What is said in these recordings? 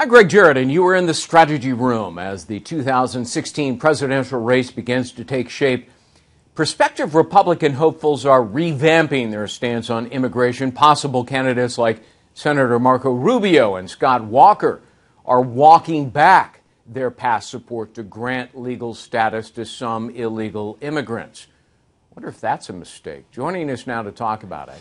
I'm Greg Jarrett, and you are in the strategy room as the 2016 presidential race begins to take shape. Prospective Republican hopefuls are revamping their stance on immigration. Possible candidates like Senator Marco Rubio and Scott Walker are walking back their past support to grant legal status to some illegal immigrants. I wonder if that's a mistake. Joining us now to talk about it,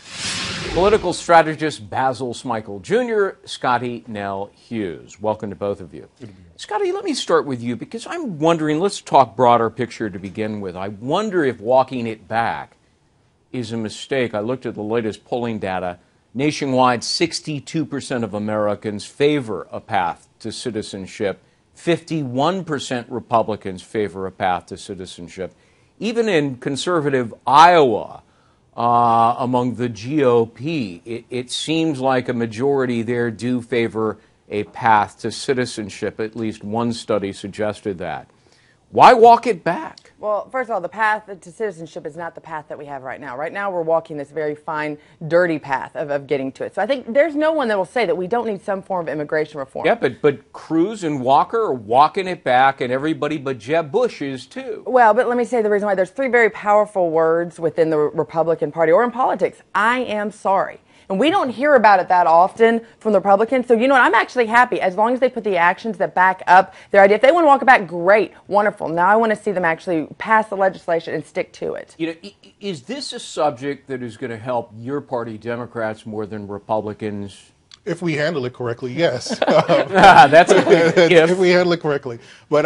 political strategist Basil Smikle Jr., Scottie Nell Hughes. Welcome to both of you. Scottie, let me start with you because I'm wondering, let's talk broader picture to begin with. I wonder if walking it back is a mistake. I looked at the latest polling data. Nationwide, 62% of Americans favor a path to citizenship. 51% Republicans favor a path to citizenship. Even in conservative Iowa, among the GOP, it seems like a majority there do favor a path to citizenship. At least one study suggested that. Why walk it back? Well, first of all, the path to citizenship is not the path that we have right now. Right now, we're walking this very fine, dirty path of getting to it. So I think there's no one that will say that we don't need some form of immigration reform. Yeah, but Cruz and Walker are walking it back, and everybody but Jeb Bush is too. Well, but let me say the reason why. There's three very powerful words within the Republican Party or in politics. I am sorry. And we don't hear about it that often from the Republicans. So, you know what? I'm actually happy as long as they put the actions that back up their idea. If they want to walk it back, great, wonderful. Now I want to see them actually pass the legislation and stick to it. You know, is this a subject that is going to help your party, Democrats, more than Republicans? If we handle it correctly, yes. That's a big if we handle it correctly. But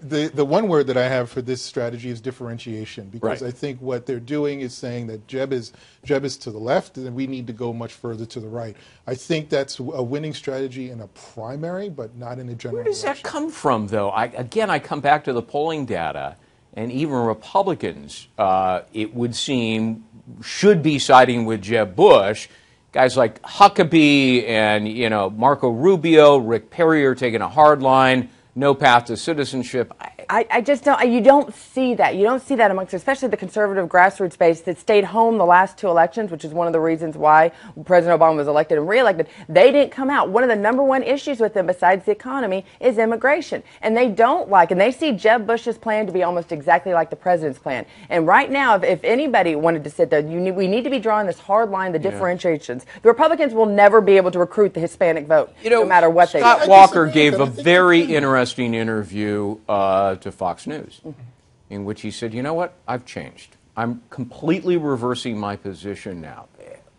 the one word that I have for this strategy is differentiation, because I think what they're doing is saying that Jeb is to the left, and we need to go much further to the right. I think that's a winning strategy in a primary, but not in a general Where does election. that come from, though? I come back to the polling data, and even Republicans, it would seem, should be siding with Jeb Bush. Guys like Huckabee and, Marco Rubio, Rick Perry are taking a hard line, no path to citizenship. I just don't, you don't see that. You don't see that amongst, especially the conservative grassroots base that stayed home the last two elections, which is one of the reasons why President Obama was elected and reelected. They didn't come out. One of the number one issues with them, besides the economy, is immigration. And they don't like, and they see Jeb Bush's plan to be almost exactly like the president's plan. And right now, if anybody wanted to sit there, we need to be drawing this hard line, the differentiations. The Republicans will never be able to recruit the Hispanic vote, no matter what they do. Scott Walker gave a very interesting interview to Fox News, in which he said, you know what, I've changed. I'm completely reversing my position now.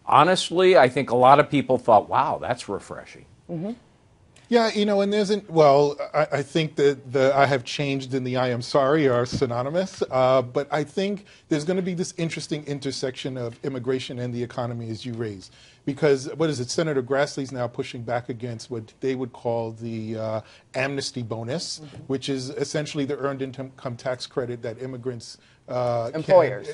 Honestly, I think a lot of people thought, wow, that's refreshing. Yeah, and I think that I have changed and the I am sorry are synonymous, but I think there's going to be this interesting intersection of immigration and the economy as you raise. Because, Senator Grassley's now pushing back against what they would call the amnesty bonus, which is essentially the earned income tax credit that immigrants employers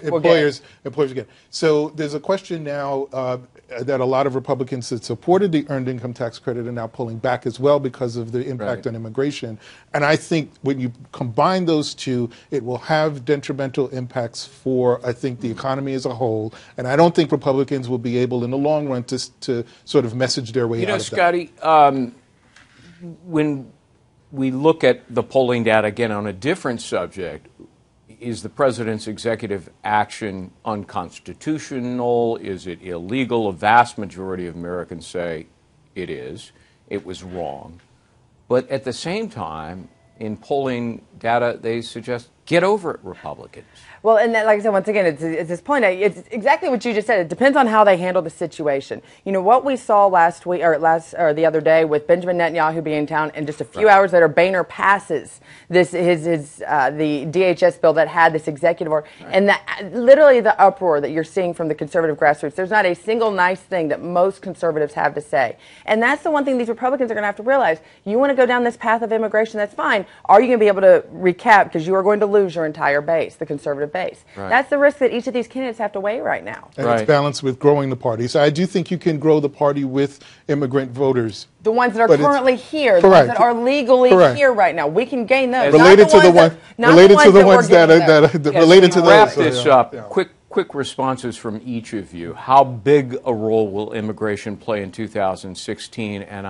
get. So there's a question now that a lot of Republicans that supported the earned income tax credit are now pulling back as well because of the impact on immigration. And I think when you combine those two, it will have detrimental impacts for, I think, the economy as a whole. And I don't think Republicans will be able in the long run to sort of message their way out of that. You know, Scottie, when we look at the polling data again on a different subject, is the president's executive action unconstitutional? Is it illegal? A vast majority of Americans say it is. It was wrong. But at the same time, in polling data, they suggest get over it, Republicans. Well, and that, like I said, once again, it's this point. It's exactly what you just said. It depends on how they handle the situation. You know what we saw last week or the other day with Benjamin Netanyahu being in town, and just a few hours later, Boehner passes the DHS bill that had this executive order, and literally the uproar that you're seeing from the conservative grassroots. There's not a single nice thing that most conservatives have to say, and that's the one thing these Republicans are going to have to realize. You want to go down this path of immigration, that's fine. Are you going to be able to recap, because you are going to lose your entire base, the conservative base. That's the risk that each of these candidates have to weigh right now. And it's balanced with growing the party. So I do think you can grow the party with immigrant voters. The ones that are currently here, the ones that are legally here right now. We can gain those. Related to the ones that related to those. Wrap this up. Quick responses from each of you. How big a role will immigration play in 2016? And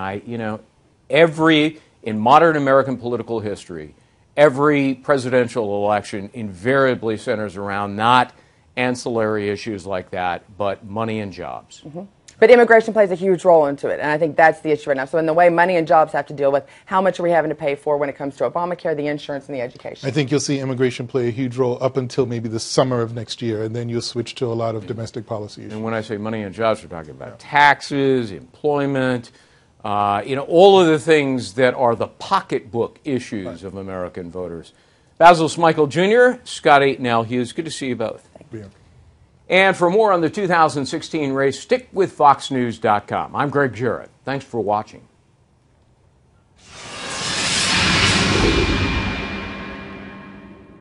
In modern American political history, every presidential election invariably centers around not ancillary issues like that, but money and jobs. Mm-hmm. But immigration plays a huge role into it, and I think that's the issue right now. So in the way money and jobs have to deal with, how much are we having to pay for when it comes to Obamacare, the insurance, and the education? I think you'll see immigration play a huge role up until maybe the summer of next year, and then you'll switch to a lot of domestic policy issues. And when I say money and jobs, we're talking about taxes, employment, all of the things that are the pocketbook issues of American voters. Basil Smikle Jr., Scottie Nell Hughes, good to see you both. Thank you. And for more on the 2016 race, stick with FoxNews.com. I'm Greg Jarrett. Thanks for watching.